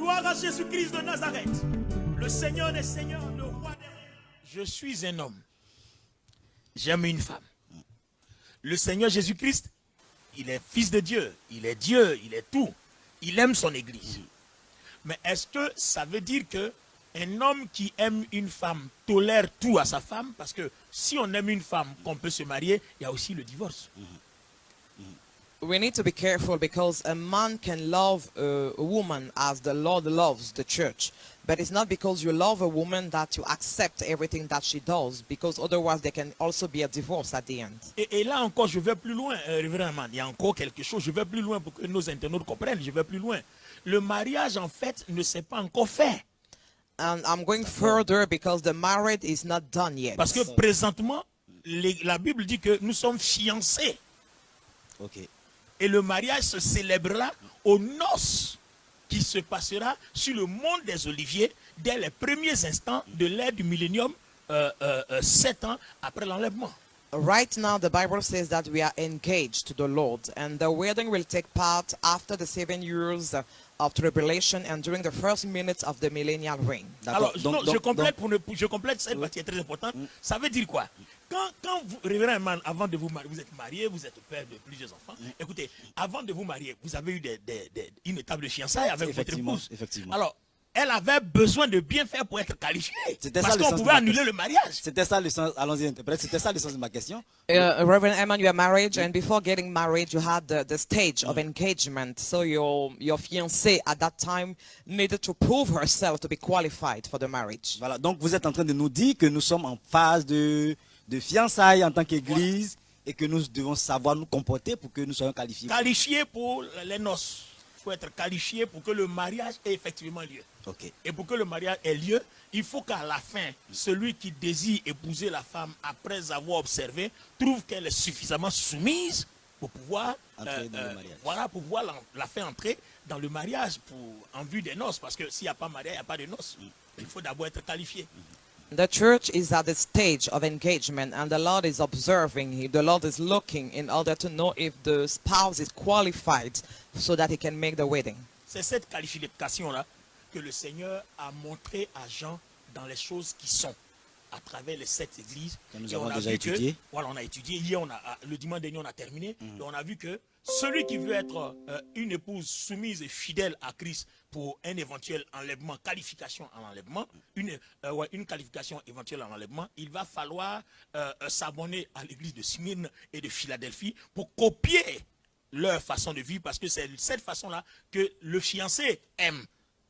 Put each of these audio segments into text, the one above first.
Gloire à Jésus-Christ de Nazareth, le Seigneur des Seigneurs, le Roi des Rois. Je suis un homme. J'aime une femme. Le Seigneur Jésus-Christ, il est fils de Dieu, il est tout. Il aime son église. Mais est-ce que ça veut dire que un homme qui aime une femme tolère tout à sa femme? Parce que si on aime une femme qu'on peut se marier, il y a aussi le divorce. We need to be careful because a man can love a woman as the Lord loves the church. But it's not because you love a woman that you accept everything that she does, because otherwise there can also be a divorce at the end. Et là encore, je vais plus loin, révérend man. Il y a encore quelque chose, je vais plus loin pour que nos internautes comprennent, je vais plus loin. Le mariage, en fait, ne s'est pas encore fait. And I'm going further because the marriage is not done yet. Parce que présentement, la Bible dit que nous sommes fiancés. Ok. Et le mariage se célébrera aux noces qui se passera sur le mont des Oliviers dès les premiers instants de l'ère du millénium, 7 ans après l'enlèvement. Right now, the Bible says that we are engaged to the Lord, and the wedding will take part after the 7 years of tribulation and during the first minutes of the millennial reign. Alors, je complète cette partie est très importante. Ça veut dire quoi? Quand vous, révérend man, avant de vous marier, vous êtes marié, vous êtes père de plusieurs enfants. Écoutez, avant de vous marier, vous avez eu une étape de fiançailles avec votre épouse. Effectivement. Alors, elle avait besoin de bien faire pour être qualifiée. C'était Parce ça le qu'on sens pouvait de ma annuler question. le mariage. C'était ça le sens, allons-y, interprète, c'était ça le sens de ma question. Reverend Eman, you are married, and before getting married, you had the stage of engagement. So your fiancée at that time needed to prove herself to be qualified for the marriage. Voilà, donc vous êtes en train de nous dire que nous sommes en phase de fiançailles en tant qu'église et que nous devons savoir nous comporter pour que nous soyons qualifiés. Qualifié pour les noces. Il faut être qualifié pour que le mariage ait effectivement lieu. Ok. Et pour que le mariage ait lieu, il faut qu'à la fin, celui qui désire épouser la femme après avoir observé, trouve qu'elle est suffisamment soumise pour pouvoir, Entrer dans le mariage. voilà, pour pouvoir la faire entrer dans le mariage en vue des noces. Parce que s'il n'y a pas de mariage, il n'y a pas de noces. Il faut d'abord être qualifié. The church is at the stage of engagement, and the Lord is observing. The Lord is looking in order to know if the spouse is qualified so that he can make the wedding. C'est cette qualification-là que le Seigneur a montré à Jean dans les choses qui sont à travers les 7 églises. Que nous Et avons on a déjà vu que, étudié. voilà, on a étudié. Hier, le dimanche dernier, on a terminé. Et on a vu que celui qui veut être une épouse soumise et fidèle à Christ pour un éventuel enlèvement, qualification en enlèvement, une qualification éventuelle en enlèvement, il va falloir s'abonner à l'église de Smyrne et de Philadelphie pour copier leur façon de vivre, parce que c'est cette façon-là que le fiancé aime.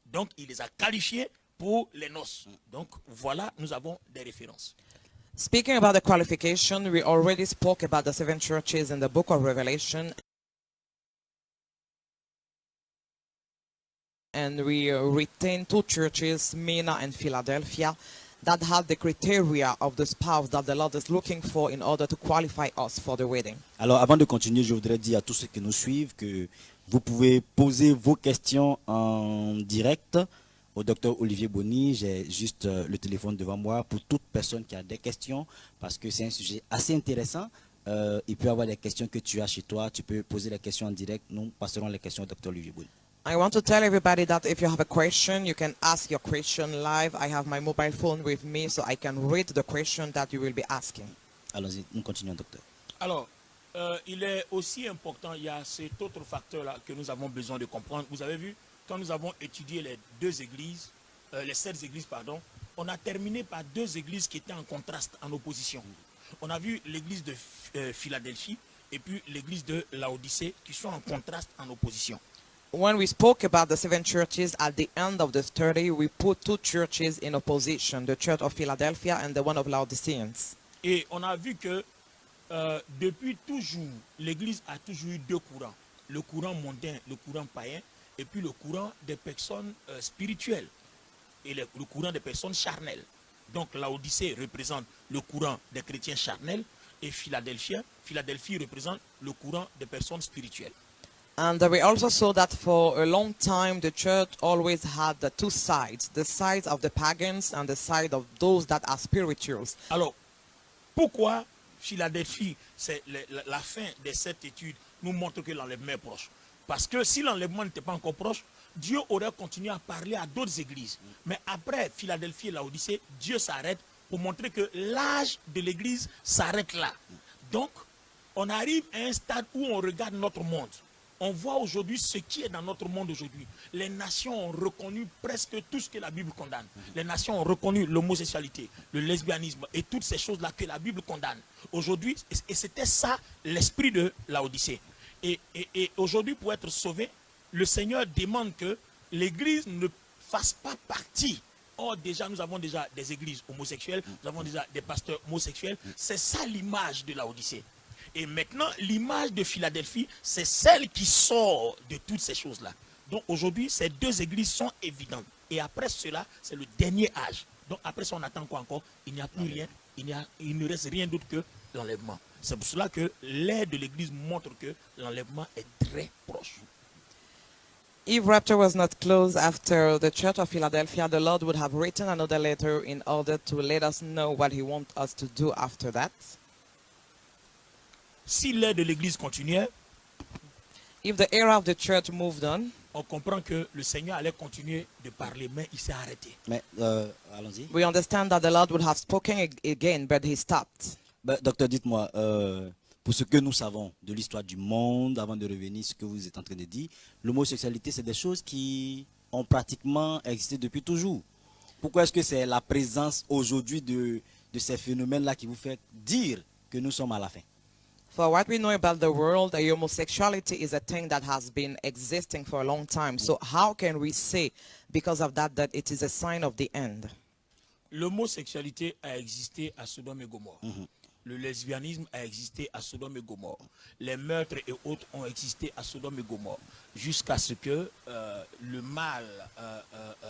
Donc, il les a qualifiés pour les noces. Donc, voilà, nous avons des références. Speaking about the qualification, we already spoke about the 7 churches in the book of Revelation. And we retain 2 churches, Smyrna and Philadelphia, that have the criteria of the spouse that the Lord is looking for in order to qualify us for the wedding. Alors avant de continuer, je voudrais dire à tous ceux qui nous suivent que vous pouvez poser vos questions en direct au docteur Olivier Bonny. J'ai juste le téléphone devant moi pour toute personne qui a des questions, parce que c'est un sujet assez intéressant. Il peut y avoir des questions que tu as chez toi, tu peux poser les questions en direct. Nous passerons les questions au docteur Olivier Bonny. I want to tell everybody that if you have a question, you can ask your question live. I have my mobile phone with me, so I can read the question that you will be asking. Allons-y, nous continuons, docteur. Alors, il est aussi important, il y a cet autre facteur-là que nous avons besoin de comprendre. Vous avez vu, quand nous avons étudié les 7 églises, pardon, on a terminé par 2 églises qui étaient en contraste, en opposition. On a vu l'église de Philadelphie et puis l'église de Laodicée qui sont en contraste, en opposition. When we spoke about the 7 churches at the end of the study, we put 2 churches in opposition, the church of Philadelphia and the one of Laodiceans. Et on a vu que depuis toujours, l'église a toujours eu 2 courants. Le courant mondain, le courant païen, et puis le courant des personnes spirituelles et le courant des personnes charnelles. Donc Laodicée représente le courant des chrétiens charnels et Philadelphie représente le courant des personnes spirituelles. And we also saw that for a long time the church always had the 2 sides, the side of the pagans and the side of those that are spirituals. Alors, pourquoi Philadelphie, c'est la fin de cette étude nous montre que l'enlèvement est proche? Parce que si l'enlèvement n'était pas encore proche, Dieu aurait continué à parler à d'autres églises. Mais après Philadelphie et Laodicée, Dieu s'arrête pour montrer que l'âge de l'église s'arrête là. Donc, on arrive à un stade où on regarde notre monde. On voit aujourd'hui ce qui est dans notre monde aujourd'hui. Les nations ont reconnu presque tout ce que la Bible condamne. Les nations ont reconnu l'homosexualité, le lesbianisme et toutes ces choses-là que la Bible condamne. Aujourd'hui, et c'était ça l'esprit de Laodicée. Et aujourd'hui, pour être sauvé, le Seigneur demande que l'Église ne fasse pas partie. Or, déjà, nous avons déjà des églises homosexuelles, nous avons déjà des pasteurs homosexuels. C'est ça l'image de Laodicée. Et maintenant, l'image de Philadelphie, c'est celle qui sort de toutes ces choses-là. Donc aujourd'hui, ces deux églises sont évidentes. Et après cela, c'est le dernier âge. Donc après ça, on attend quoi encore? Il n'y a plus rien. Il ne reste rien d'autre que l'enlèvement. C'est pour cela que l'ère de l'église montre que l'enlèvement est très proche. If rapture was not closed after the Church of Philadelphia, the Lord would have written another letter in order to let us know what He wants us to do after that. Si l'ère de l'église continuait, If the era of the church moved on, on comprend que le Seigneur allait continuer de parler, mais il s'est arrêté. Mais allons-y. we understand that the Lord would have spoken again, but He stopped. Ben, docteur, dites-moi, pour ce que nous savons de l'histoire du monde, avant de revenir sur ce que vous êtes en train de dire, l'homosexualité, c'est des choses qui ont pratiquement existé depuis toujours. Pourquoi est-ce que c'est la présence aujourd'hui de ces phénomènes-là qui vous fait dire que nous sommes à la fin? For what we know about the world, homosexuality is a thing that has been existing for a long time. So how can we say, because of that it is a sign of the end? L'homosexualité a existé à Sodome et Gomorrhe. Le lesbianisme a existé à Sodome et Gomorrhe. Les meurtres et autres ont existé à Sodome et Gomorrhe. Jusqu'à ce que le mal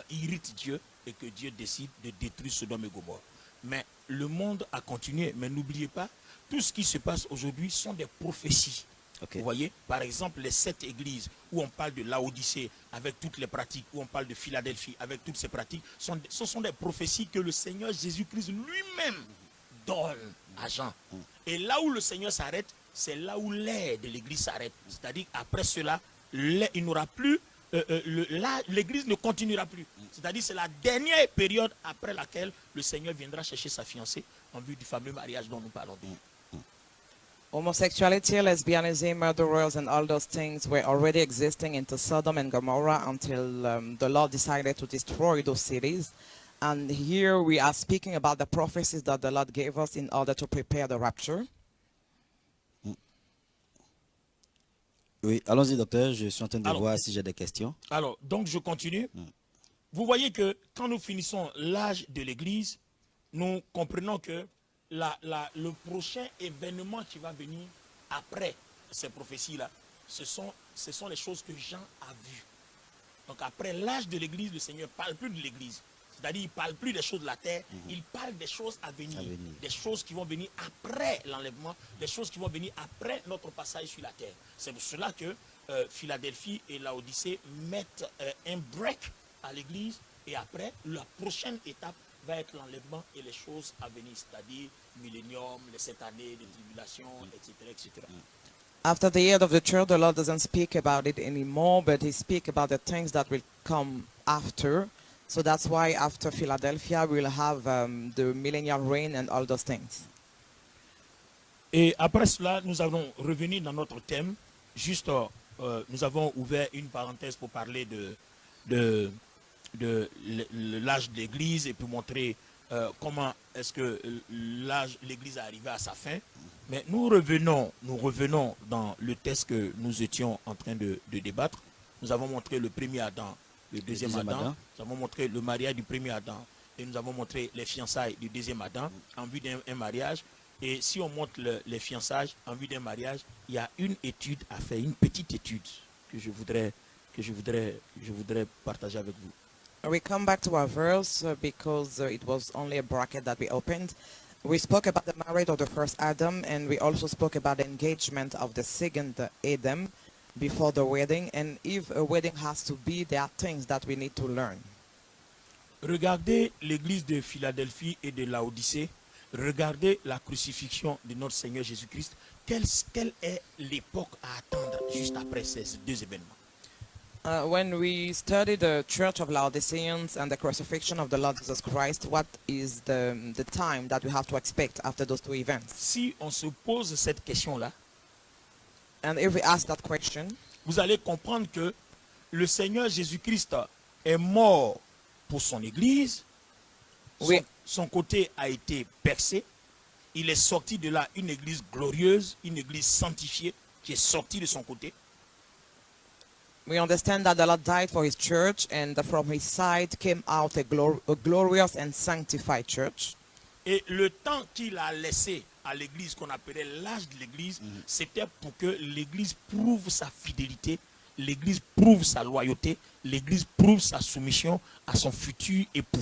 irrite Dieu et que Dieu décide de détruire Sodome et Gomorrhe. Mais le monde a continué. Mais n'oubliez pas, tout ce qui se passe aujourd'hui sont des prophéties. Okay. Vous voyez, par exemple, les 7 églises où on parle de Laodicée avec toutes les pratiques, où on parle de Philadelphie avec toutes ces pratiques, ce sont des prophéties que le Seigneur Jésus-Christ lui-même donne à Jean. Et là où le Seigneur s'arrête, c'est là où l'ère de l'église s'arrête. C'est-à-dire après cela, il n'aura plus, l'église ne continuera plus. C'est-à-dire c'est la dernière période après laquelle le Seigneur viendra chercher sa fiancée en vue du fameux mariage dont nous parlons. Homosexuality, lesbianism, murderers, and all those things were already existing into Sodom and Gomorrah until the Lord decided to destroy those cities. And here we are speaking about the prophecies that the Lord gave us in order to prepare the rapture. Oui, allons-y, docteur. Je suis en train de voir si j'ai des questions. Alors, donc je continue. Vous voyez que quand nous finissons l'âge de l'Église, nous comprenons que le prochain événement qui va venir après ces prophéties-là, ce sont les choses que Jean a vues. Donc après l'âge de l'Église, le Seigneur ne parle plus de l'Église. C'est-à-dire, il ne parle plus des choses de la terre, il parle des choses à venir, des choses qui vont venir après l'enlèvement, des choses qui vont venir après notre passage sur la terre. C'est pour cela que Philadelphie et Laodicée mettent un break à l'Église, et après, la prochaine étape va être l'enlèvement et les choses à venir, c'est-à-dire millénium, les 7 années de tribulation, etc., etc. After the end of the church, the Lord doesn't speak about it anymore, but He speaks about the things that will come after. So that's why after Philadelphia, we'll have the millennial reign and all those things. Et après cela, nous allons revenir dans notre thème. Juste, nous avons ouvert une parenthèse pour parler de l'âge de l'Église et pour montrer comment est-ce que l'Église est arrivée à sa fin. Mais nous revenons dans le texte que nous étions en train de débattre. Nous avons montré le premier Adam, le deuxième Adam. Nous avons montré le mariage du premier Adam et nous avons montré les fiançailles du deuxième Adam en vue d'un mariage. Et si on montre les fiançailles en vue d'un mariage, il y a une étude à faire, une petite étude que je voudrais partager avec vous. We come back to our verse because it was only a bracket that we opened. We spoke about the marriage of the first Adam, and we also spoke about the engagement of the second Adam before the wedding. And if a wedding has to be, there are things that we need to learn. Regardez l'église de Philadelphie et de Laodicée. Regardez la crucifixion de notre Seigneur Jésus-Christ. quelle est l'époque à attendre juste après ces deux événements? When we study the Church of Laodiceans and the crucifixion of the Lord Jesus Christ, what is the time that we have to expect after those two events? Si on se pose cette question-là, And if we ask that question, vous allez comprendre que le Seigneur Jésus-Christ est mort pour son Église. Oui. Son côté a été percé. Il est sorti de là une Église glorieuse, une Église sanctifiée qui est sortie de son côté. we understand that the Lord died for his church, and from his side came out a glorious and sanctified church. Et le temps qu'il a laissé à l'église, qu'on appelait l'âge de l'église, c'était pour que l'église prouve sa fidélité, l'église prouve sa loyauté, l'église prouve sa soumission à son futur époux.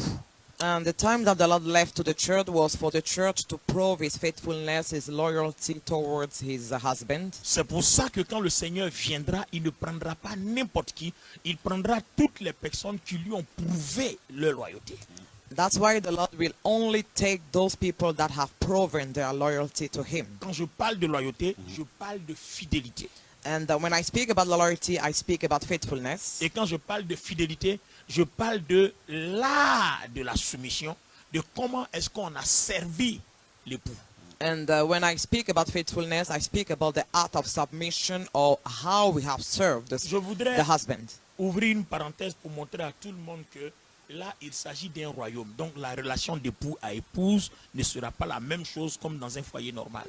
And the time that the Lord left to the church was for the church to prove his faithfulness, his loyalty towards his husband. C'est pour ça que quand le Seigneur viendra, il ne prendra pas n'importe qui, il prendra toutes les personnes qui lui ont prouvé leur loyauté. That's why the Lord will only take those people that have proven their loyalty to him. Quand je parle de loyauté, je parle de fidélité. And when I speak about loyalty, I speak about faithfulness. Et quand je parle de fidélité, je parle de l'art de la soumission, de comment est-ce qu'on a servi l'époux. And when I speak about faithfulness, I speak about the art of submission, or how we have served Je voudrais the husband. ouvrir une parenthèse pour montrer à tout le monde que là, il s'agit d'un royaume. Donc la relation d'époux à épouse ne sera pas la même chose comme dans un foyer normal.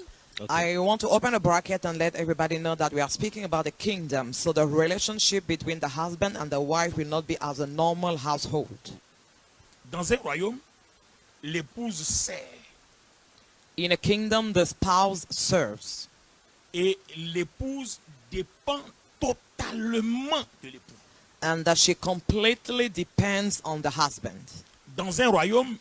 I want to open a bracket and let everybody know that we are speaking about the kingdom. So the relationship between the husband and the wife will not be as a normal household. Dans un royaume, l'épouse sert In a kingdom, the spouse serves. et l'épouse dépend totalement de l'époux. And that she completely depends on the husband. Dans un royaume,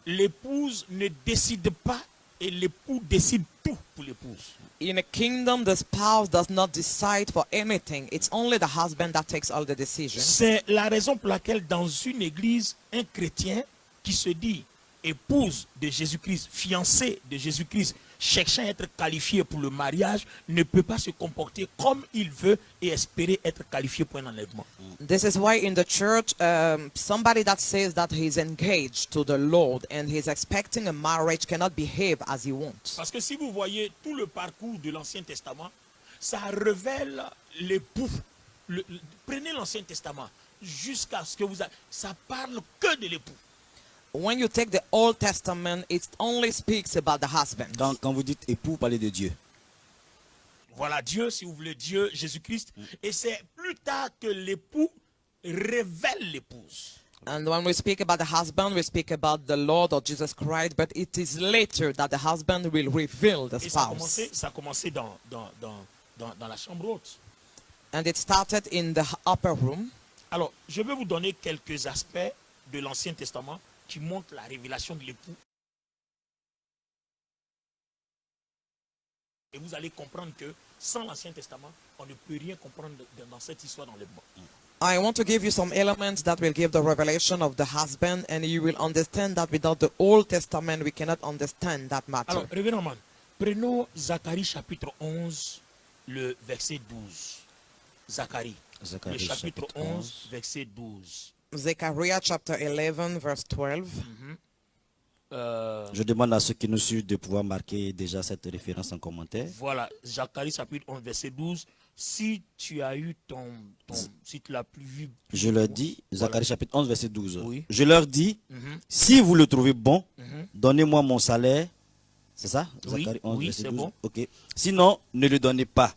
l'épouse ne décide pas et l'époux décide tout pour l'épouse. In a kingdom, the spouse does not decide for anything. It's only the husband that takes all the decisions. C'est la raison pour laquelle dans une église, un chrétien qui se dit épouse de Jésus-Christ, fiancé de Jésus-Christ, cherchant à être qualifié pour le mariage, ne peut pas se comporter comme il veut et espérer être qualifié pour un enlèvement. This is why in the church, somebody that says that he's engaged to the Lord and he's expecting a marriage cannot behave as he wants. Parce que si vous voyez tout le parcours de l'Ancien Testament, ça révèle l'époux. Prenez l'Ancien Testament jusqu'à ce que vous... Ça parle que de l'époux. When you take the Old Testament, it only speaks about the husband. Quand vous dites époux, parlez de Dieu. Voilà Dieu, si vous voulez, Dieu, Jésus-Christ. Et c'est plus tard que l'époux révèle l'épouse. And when we speak about the husband, we speak about the Lord or Jesus Christ, but it is later that the husband will reveal the Et ça a spouse. commencé, dans la chambre haute. And it started in the upper room. Alors, je vais vous donner quelques aspects de l'Ancien Testament qui montrent la révélation de l'époux. Et vous allez comprendre que sans l'Ancien Testament, on ne peut rien comprendre dans cette histoire d'enlèvement. I want to give you some elements that will give the revelation of the husband, and you will understand that without the Old Testament, we cannot understand that matter. Alors, révérend man, prenons Zacharie chapitre 11, le verset 12. Zacharie, le chapitre 11, verset 12. Zechariah chapter 11, verse 12. Je demande à ceux qui nous suivent de pouvoir marquer déjà cette référence en commentaire. Voilà, Zacharie chapitre 11, verset 12. Si tu as eu si tu l'as plus vu. Je leur dis, Voilà. Zacharie chapitre 11, verset 12. Oui. Je leur dis, si vous le trouvez bon, donnez-moi mon salaire. C'est ça? Oui, Zacharie 11, oui, verset c'est 12. bon. Ok. Sinon, ne le donnez pas.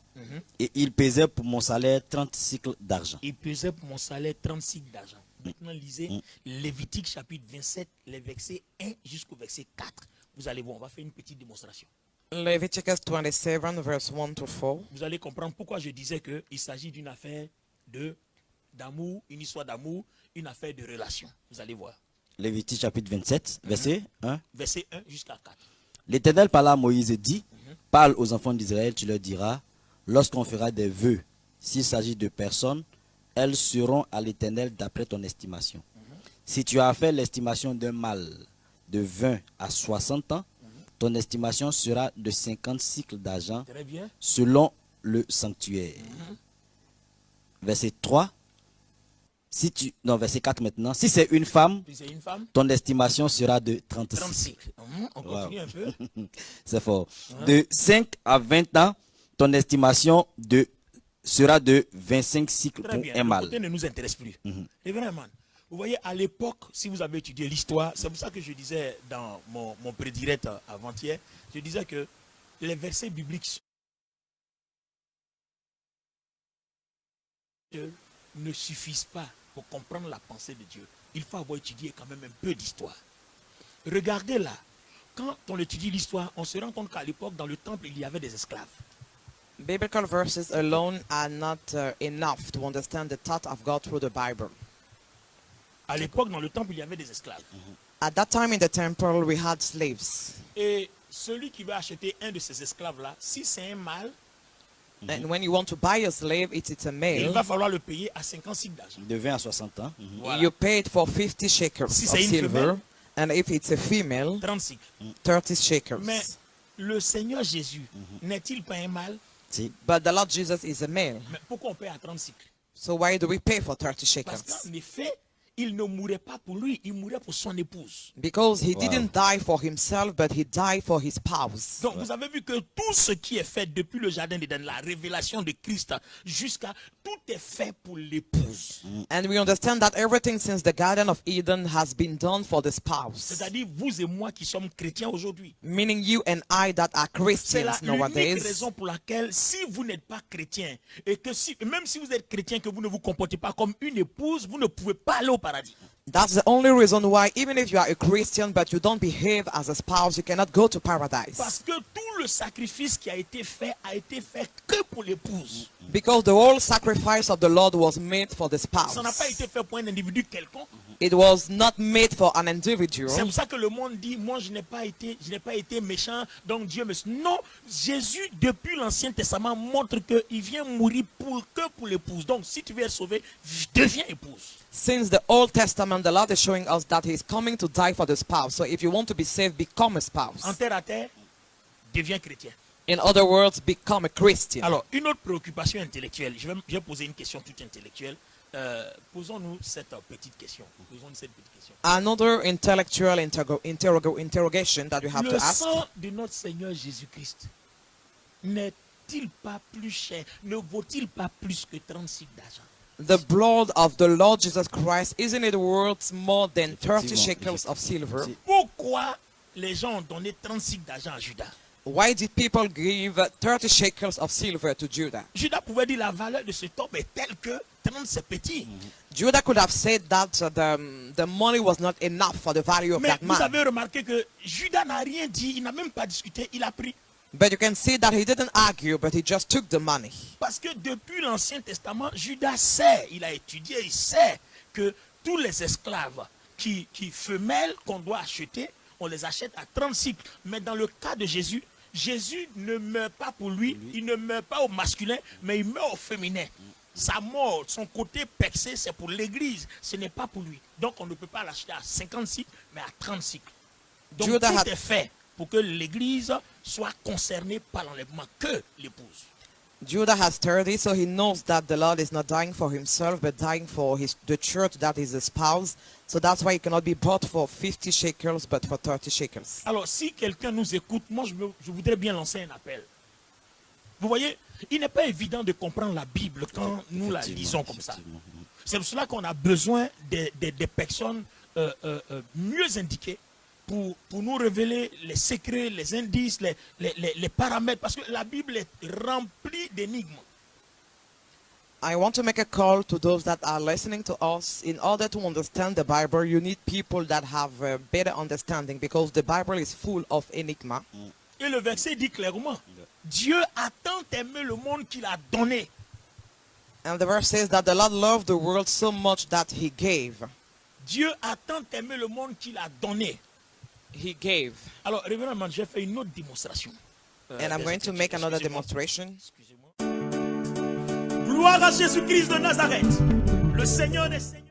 Et il pesait pour mon salaire 30 cycles d'argent. Il pesait pour mon salaire 36 d'argent. Maintenant, lisez Lévitique chapitre 27, les versets 1 jusqu'au verset 4. Vous allez voir, on va faire une petite démonstration. Leviticus 27, verse 1 to 4. Vous allez comprendre pourquoi je disais qu'il s'agit d'une affaire d'amour, une histoire d'amour, une affaire de relation. Vous allez voir. Lévitique chapitre 27, verset 1. Verset 1 jusqu'à 4. L'Éternel parla à Moïse et dit, parle aux enfants d'Israël, tu leur diras, lorsqu'on fera des vœux, s'il s'agit de personnes, elles seront à l'Éternel d'après ton estimation. Si tu as fait l'estimation d'un mâle de 20 à 60 ans, ton estimation sera de 50 cycles d'argent Très bien. selon le sanctuaire. Verset 3. Verset 4 maintenant. Si c'est une femme, Puis c'est une femme. ton estimation sera de 30 30 cycles. cycles. On continue un peu. C'est fort. De 5 à 20 ans, ton estimation sera de 25 cycles Très pour bien. un Le mâle. côté ne nous intéresse plus. Et vraiment, vous voyez, à l'époque, si vous avez étudié l'histoire, c'est pour ça que je disais dans mon prédirect avant-hier, je disais que les versets bibliques ne suffisent pas pour comprendre la pensée de Dieu. Il faut avoir étudié quand même un peu d'histoire. Regardez là, quand on étudie l'histoire, on se rend compte qu'à l'époque, dans le temple, il y avait des esclaves. Biblical verses alone are not enough to understand the thought of God through the Bible. À l'époque, dans le temple, il y avait des esclaves. At that time in the temple, we had slaves. Et celui qui va acheter un de ces esclaves-là, si c'est un mâle, And when you want to buy a slave, it's a il male. va falloir le payer à 50 cycles d'argent. De 20 à 60 ans. Voilà. You pay it for 50 shekels Si of c'est une silver. femelle, And if it's a female, 30 cycles. 30 shekels. Mais le Seigneur Jésus n'est-il pas un mâle? Si. But the Lord Jesus is a male. Mais pourquoi on paye à 30 cycles? So why do we pay for 30 Parce shekels? qu'en effet, il ne mourait pas pour lui, il mourait pour son épouse. Because he Wow. didn't die for himself, but he died for his spouse. Donc vous avez vu que tout ce qui est fait depuis le jardin d'Éden, la révélation de Christ, jusqu'à tout est fait pour l'épouse. And we understand that everything since the Garden of Eden has been done for the spouse. C'est-à-dire vous et moi qui sommes chrétiens aujourd'hui. Meaning you and I that are C'est la Christians unique nowadays. raison pour laquelle si vous n'êtes pas chrétien, et que même si vous êtes chrétien, que vous ne vous comportez pas comme une épouse, vous ne pouvez pas aller au paradis. That's the only reason why, even if you are a Christian but you don't behave as a spouse, you cannot go to paradise. Parce que tout le sacrifice qui a été fait que pour l'épouse. Because the whole sacrifice of the Lord was made for the Ça n'a pas spouse. été fait pour un individu quelconque. It was not made for an individual. C'est pour ça que le monde dit, moi je n'ai pas été méchant, donc Dieu me... Non, Jésus depuis l'Ancien Testament montre qu'il vient mourir que pour l'épouse. Donc si tu veux être sauvé, deviens épouse. Since the Old Testament, the Lord is showing us that He's coming to die for the spouse. So if you want to be saved, become a spouse. En terre à terre, deviens chrétien. In other words, become a Christian. Alors, une autre préoccupation intellectuelle. Je vais poser une question toute intellectuelle. Posons-nous cette petite question. Another intellectual interrogation that we have to Le ask. sang de notre Seigneur Jésus-Christ n'est-il pas plus cher, ne vaut-il pas plus que 30 cycles d'argent? The blood of the Lord Jesus Christ, isn't it worth more than 30 Effectivement, shekels of silver? Si. Pourquoi les gens ont donné 30 cycles d'argent à Judas? Why did people give 30 shekels of silver to Judah? Judas pouvait dire la valeur de ce homme est telle que 30 c'est petit. Judah could have said that the money was not enough for the value of Mais that vous man. avez remarqué que Judas n'a rien dit, il n'a même pas discuté, il a pris. But you can see that he didn't argue, but he just took the money. Parce que depuis l'Ancien Testament, Judas sait, il a étudié, il sait que tous les esclaves qui femelles qu'on doit acheter, on les achète à 30 cycles. Mais dans le cas de Jésus, Jésus ne meurt pas pour lui, il ne meurt pas au masculin, mais il meurt au féminin. Sa mort, son côté percé, c'est pour l'église, ce n'est pas pour lui. Donc on ne peut pas l'acheter à 50 cycles, mais à 30 cycles. Donc Judas tout had- est fait pour que l'église soit concernée par l'enlèvement, que l'épouse. Judah has 30, so he knows that the Lord is not dying for himself, but dying for the church that is his spouse. So that's why he cannot be bought for 50 shekels, but for 30 shekels. Alors, si quelqu'un nous écoute, moi, je voudrais bien lancer un appel. Vous voyez, il n'est pas évident de comprendre la Bible quand nous la lisons comme ça. Effectivement. C'est pour cela qu'on a besoin des personnes mieux indiquées pour nous révéler les secrets, les indices, les paramètres. Parce que la Bible est remplie d'énigmes. I want to make a call to those that are listening to us. In order to understand the Bible, you need people that have a better understanding, because the Bible is full of enigma. Et le verset dit clairement, Dieu a tant aimé le monde qu'il a donné. And the verse says that the Lord loved the world so much that he gave. Dieu a tant aimé le monde qu'il a donné. He gave. Alors, révérendement, j'ai fait une autre démonstration. And I'm going to make another demonstration. Excusez-moi. Gloire à Jésus-Christ de Nazareth, le Seigneur des Seigneurs.